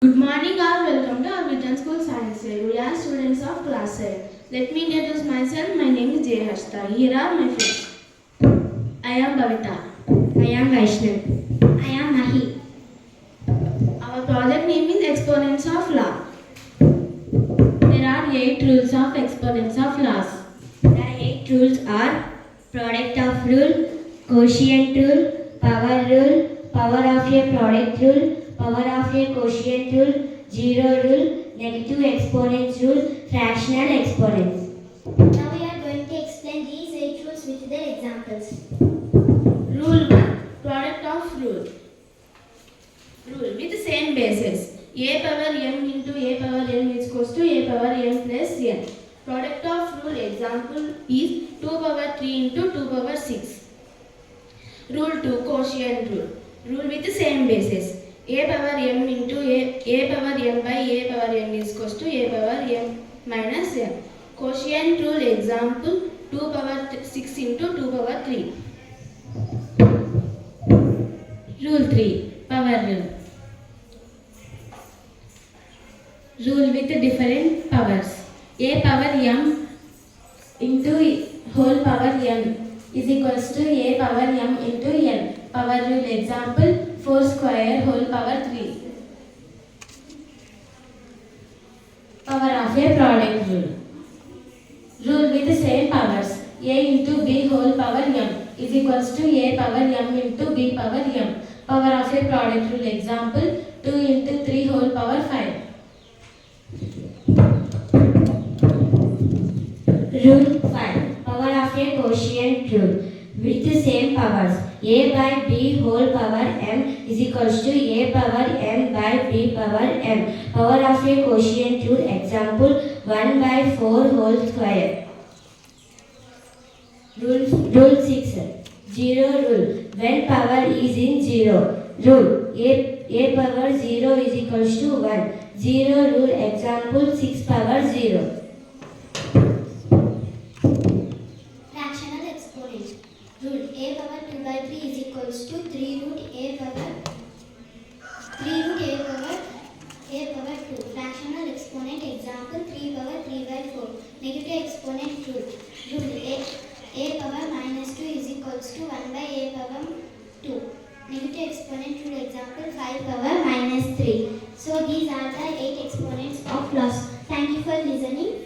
Good morning all, welcome to our Vision School Science Fair. We are students of class 7. Let me introduce myself. My name is Jay Harshita. Here are my friends. I am Bhavita. I am Vaishnav. I am Mahi. Our project name is Exponents of Law. There are 8 rules of exponents of laws. The 8 rules are product of rule, quotient rule, power of a product rule, power of a quotient rule, zero rule, negative exponents rule, fractional exponents. Now we are going to explain these 8 rules with their examples. Rule 1. Product of rule. Rule with the same basis. A power m into a power n is equals to a power m plus n. Product of rule example is 2 power 3 into 2 power 6. Rule 2. Quotient rule. Rule with the same basis. A power m into a power m by a power n is equals to a power m minus n. Quotient rule example 2 power 6 into 2 power 3. Rule 3. Power rule. Rule with different powers. A power m into whole power n is equals to a power m into n. Power rule example 4 square whole power 3. Power of a product rule. Rule with the same powers. A into b whole power m is equals to a power m into b power m. Power of a product rule example 2 into 3 whole power 5. Rule 5. Power of a quotient rule. With the same powers, a by b whole power m is equals to a power m by b power m. Power of a quotient rule example 1 by 4 whole square. Rule 6. Zero rule. When power is in zero. Rule. A power 0 is equals to 1. Zero rule example 6 power 0. Fractional exponent. Rule a power 2 by 3 is equals to 3 root a power 2. Fractional exponent example 3 power 3 by 4. Negative exponent rule. Rule a power minus 2 is equals to 1 by a power 2. Negative exponent rule example 5 power minus 3. So these are the 8 exponents of laws. Thank you for listening.